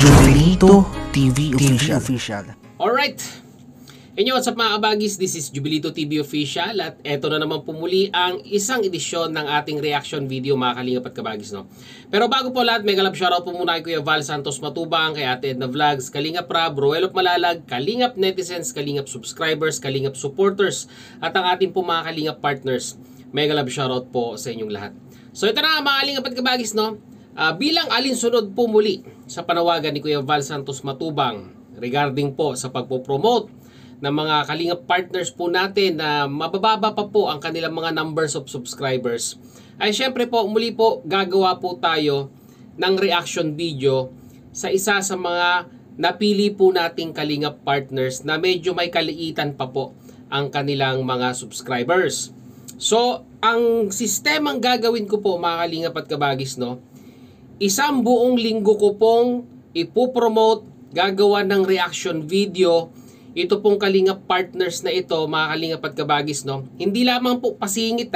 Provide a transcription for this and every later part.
Jubilito TV Official. Alright. Inyo, what's up mga kabagis? This is Jubilito TV Official at eto na naman pumuli ang isang edisyon ng ating reaction video mga kalingap at kabagis, no? Pero bago po lahat, mega love shoutout po muna kay Kuya Val Santos Matubang, kay Ate Edna Vlogs, Kalingap Rab, Roelop Malalag, Kalingap Netizens, Kalingap Subscribers, Kalingap Supporters at ang ating po mga Kalingap Partners. Mega love shoutout po sa inyong lahat. So ito na mga kalingap at kabagis, no? Bilang alinsunod po muli sa panawagan ni Kuya Val Santos Matubang regarding po sa pagpopromote ng mga kalingap partners po natin na mabababa pa po ang kanilang mga numbers of subscribers, ay syempre po muli po gagawa po tayo ng reaction video sa isa sa mga napili po nating kalingap partners na medyo may kaliitan pa po ang kanilang mga subscribers. So ang sistemang gagawin ko po mga kalingap at kabagis, no, isang buong linggo ko pong ipopromote, gagawa ng reaction video ito pong kalingap partners na ito mga kalingap at kabagis, no. Hindi lamang po pasingit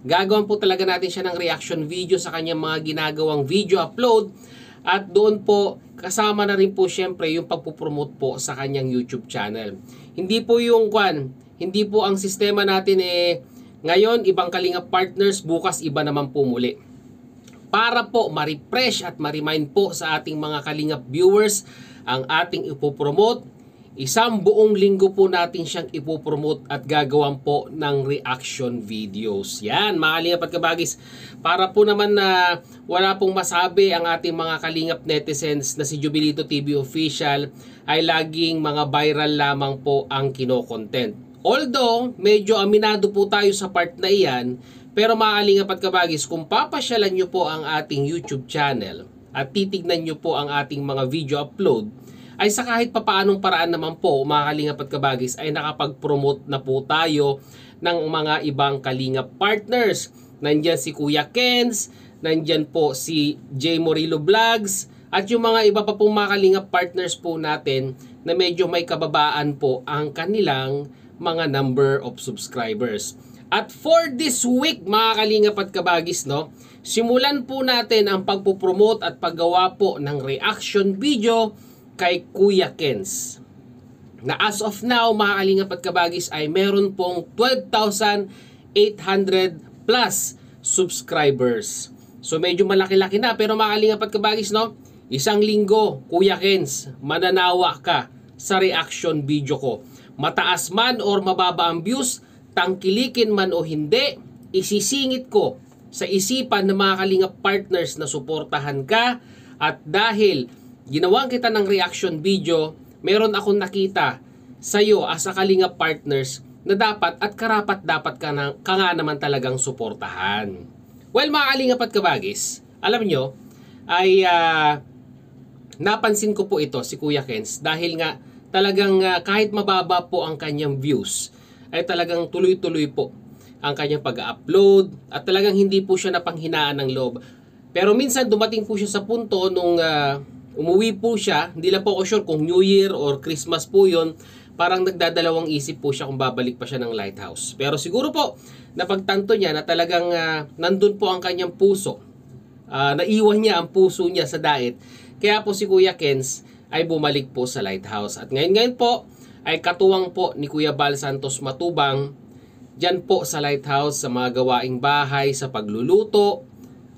gagawan po talaga natin siya ng reaction video sa kanyang mga ginagawang video upload at doon po kasama na rin po syempre yung pagpopromote po sa kanyang YouTube channel. Hindi po yung hindi po ang sistema natin ngayon ibang kalingap partners, bukas iba naman po muli. Para po ma-refresh at ma-remind po sa ating mga kalingap viewers ang ating ipopromote, isang buong linggo po natin siyang ipopromote at gagawan po ng reaction videos. Yan, mga kalingap at kabagis. Para po naman na wala pong masabi ang ating mga kalingap netizens na si Jubilito TV Official ay laging mga viral lamang po ang kino-content. Although, medyo aminado po tayo sa part na iyan, pero mga kalingap at kabagis, kung papasyalan nyo po ang ating YouTube channel at titignan nyo po ang ating mga video upload, ay sa kahit papaanong paraan naman po mga kalingap at kabagis ay nakapag-promote na po tayo ng mga ibang kalingap partners. Nandyan si Kuya Kenz, nandyan po si J. Morillo Vlogs at yung mga iba pa pong mga kalingap partners po natin na medyo may kababaan po ang kanilang mga number of subscribers. At for this week mga kalingap at kabagis, no, simulan po natin ang pagpopromote at paggawa po ng reaction video kay Kuya Kenz, na as of now mga kalingap at kabagis ay meron pong 12,800 plus subscribers. So medyo malaki-laki na, pero mga kalingap at kabagis, no, isang linggo Kuya Kenz, mananawa ka sa reaction video ko. Mataas man or mababa ang views, tangkilikin man o hindi, isisingit ko sa isipan ng mga kalingap partners na suportahan ka. At dahil ginawan kita ng reaction video, meron akong nakita sa iyo as a kalingap partners na dapat at karapat dapat ka nga naman talagang suportahan. Well mga kalingap at kabagis, alam nyo, ay napansin ko po ito si Kuya Kenz dahil nga talagang kahit mababa po ang kanyang views, ay talagang tuloy-tuloy po ang kanyang pag-upload at talagang hindi po siya napanghinaan ng loob. Pero minsan dumating po siya sa punto nung umuwi po siya, hindi lang po ako sure kung New Year or Christmas po yun, parang nagdadalawang isip po siya kung babalik pa siya ng Lighthouse. Pero siguro po, napagtanto niya na talagang nandun po ang kanyang puso. Naiwan niya ang puso niya sa diet. Kaya po si Kuya Kenz ay bumalik po sa Lighthouse. At ngayon po, ay katuwang po ni Kuya Val Santos Matubang dyan po sa Lighthouse sa mga gawaing bahay, sa pagluluto,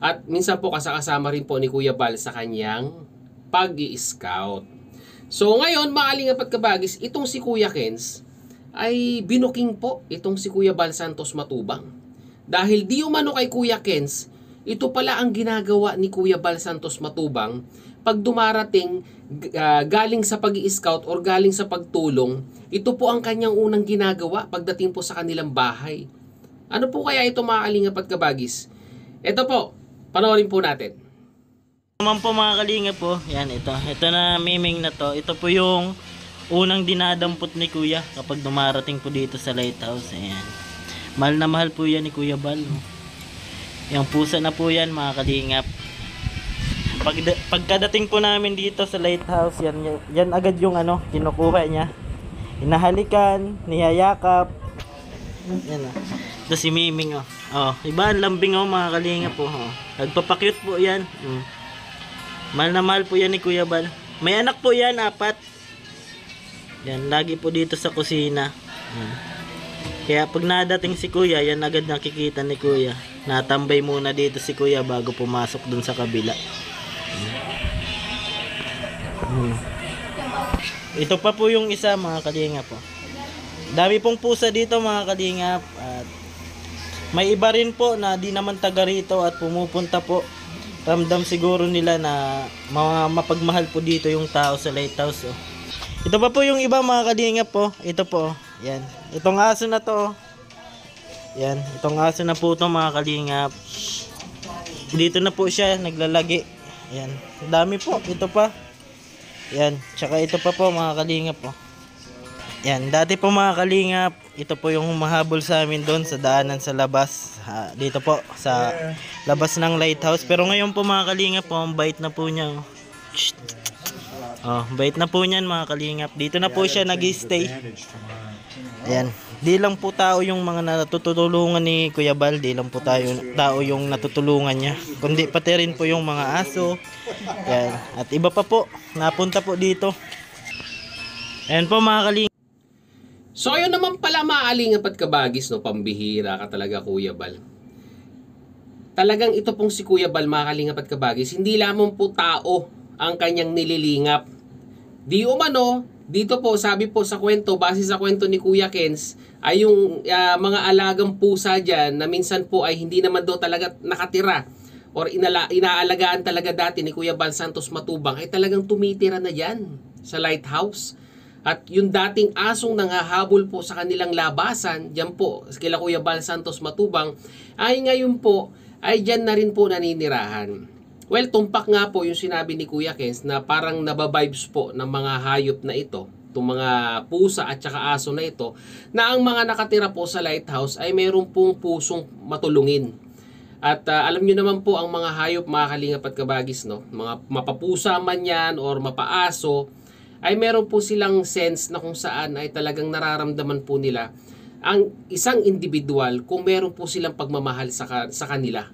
at minsan po kasama rin po ni Kuya Val sa kanyang pag-i-scout. So ngayon, mga kalingap at kabagis, itong si Kuya Kenz ay binuking po itong si Kuya Val Santos Matubang. Dahil di umano kay Kuya Kenz, ito pala ang ginagawa ni Kuya Val Santos Matubang pag dumarating galing sa pag-i-scout or galing sa pagtulong. Ito po ang kanyang unang ginagawa pagdating po sa kanilang bahay. Ano po kaya ito mga kalingap at kabagis? Ito po, panoorin po natin. Naman po mga kalingap po, yan ito na miming na to. Ito po yung unang dinadampot ni Kuya kapag dumarating po dito sa Lighthouse. Ayan. Mahal na mahal po yan ni Kuya Val. Yung pusa na po yan mga kalingap. Pagkadating po namin dito sa Lighthouse, yan agad yung kinukuha niya. Hinahalikan, niyayakap. Yan Ito si Miming iba ang lambing mga kalingap po. Nagpapakyut po yan. Mahal na mahal po yan ni Kuya Val. May anak po yan, 4. Yan, lagi po dito sa kusina. Yan. Kaya pag nadating si kuya, yan agad nakikita ni kuya. Natambay muna dito si kuya bago pumasok dun sa kabila. Ito pa po yung isa, mga kalingap po. Dami pong pusa dito, mga kalingap. At may iba rin po na di naman taga rito at pumupunta po. Ramdam siguro nila na mapagmahal po dito yung tao sa lighthouse. Oh. Ito pa po yung iba, mga kalingap po. Ito po. Yan. Itong aso na to. Yan. Itong aso na po ito, mga kalingap. Dito na po siya naglalagi. Yan. Dami po. Ito pa. Yan. Tsaka ito pa po, mga kalingap po. Yan. Dati po, mga kalingap, ito po yung humahabol sa amin doon sa daanan sa labas. Dito po sa labas ng lighthouse. Pero ngayon po, mga kalingap po, ang bait na po niya. Oh, bait na po niyan, mga kalingap. Dito na po siya nag-stay. Ayan. Di lang po tao yung mga natutulungan ni Kuya Bal. Di lang po tao yung natutulungan niya. Kundi pati rin po yung mga aso. Ayan. At iba pa po. Napunta po dito. Ayan po, mga kalingap. So ayun naman pala, maalingan at kabagis, no? Pambihira ka talaga, Kuya Bal. Talagang ito pong si Kuya Bal, mga kalingap at kabagis, hindi lamang po tao ang kanyang nililingap. Di umano, dito po, sabi po sa kwento, base sa kwento ni Kuya Kens, ay yung mga alagang pusa dyan na minsan po ay hindi naman daw talaga nakatira or inaalagaan talaga dati ni Kuya Bal Santos Matubang ay talagang tumitira na dyan sa lighthouse. At yung dating asong nangahabol po sa kanilang labasan, dyan po, kila Kuya Bal Santos Matubang, ay ngayon po, ay dyan na rin po naninirahan. Well, tumpak nga po yung sinabi ni Kuya Kens na parang nababibes po ng mga hayop na ito, itong mga pusa at saka aso na ito, na ang mga nakatira po sa lighthouse ay mayroon pong pusong matulungin. At alam nyo naman po ang mga hayop, mga kalingap at kabagis, no? Mga mapapusa man yan or mapaaso, ay meron po silang sense na kung saan ay talagang nararamdaman po nila ang isang individual kung meron po silang pagmamahal sa kanila.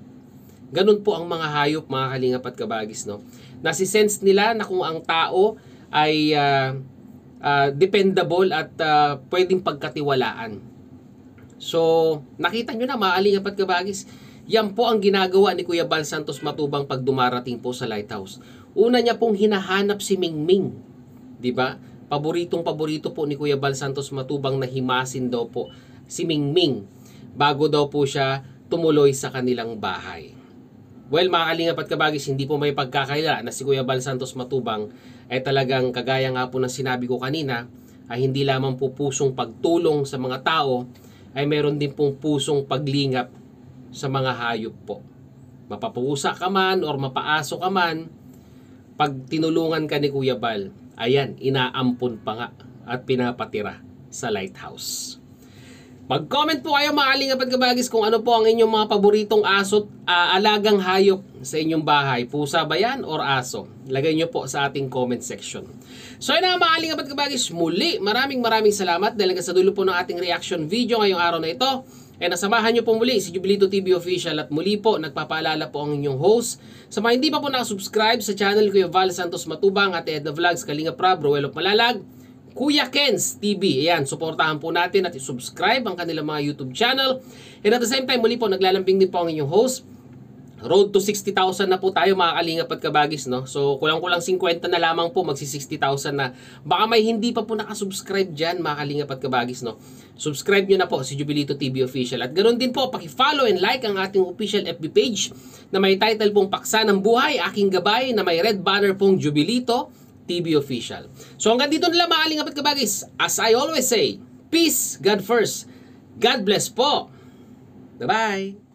Ganun po ang mga hayop, mga kalingap at kabagis, no? Nasisense nila na kung ang tao ay dependable at pwedeng pagkatiwalaan. So, nakita nyo na, mga kalingap at kabagis, yan po ang ginagawa ni Kuya Bal Santos Matubang pag dumarating po sa lighthouse. Una niya pong hinahanap si Mingming. Diba? Paborito po ni Kuya Bal Santos Matubang na himasin daw po si Mingming bago daw po siya tumuloy sa kanilang bahay. Well, mga kalingap at kabagis, hindi po may pagkakaila na si Kuya Bal Santos Matubang ay talagang kagaya nga po ng sinabi ko kanina, ay hindi lamang po pusong pagtulong sa mga tao, ay meron din pong pusong paglingap sa mga hayop po. Mapapusa ka man or mapaaso ka man, pag tinulungan ka ni Kuya Bal, ayan, inaampon pa nga at pinapatira sa lighthouse. Mag-comment po kayo, mga kalingap at kabagis, kung ano po ang inyong mga paboritong aso at alagang hayop sa inyong bahay. Pusa ba yan or aso? Lagay nyo po sa ating comment section. So yun na, mga kalingap at kabagis, muli maraming salamat dahil sa dulo po ng ating reaction video ngayong araw na ito. Nasamahan nyo po muli si Jubilito TV Official at muli po nagpapaalala po ang inyong host. Sa mga hindi pa po nakasubscribe sa channel Kuya Val Santos Matubang, Ate Edna Vlogs, Kalinga Prab, Roel of Malalag, Kuya Kens TV. Ayan, suportahan po natin at subscribe ang kanilang mga YouTube channel. And at the same time, muli po naglalambing din po ang inyong host. Road to 60,000 na po tayo, mga kalingap at kabagis, no? So, kulang-kulang 50 na lamang po, magsi 60,000 na. Baka may hindi pa po nakasubscribe dyan, mga kalingap at kabagis, no? Subscribe nyo na po si Jubilito TV Official. At ganoon din po, paki-follow and like ang ating official FB page na may title pong Paksa ng Buhay, Aking Gabay, na may red banner pong Jubilito TV Official. So, hanggang dito na lang, mga kalingap at kabagis. As I always say, peace, God first. God bless po. Bye-bye.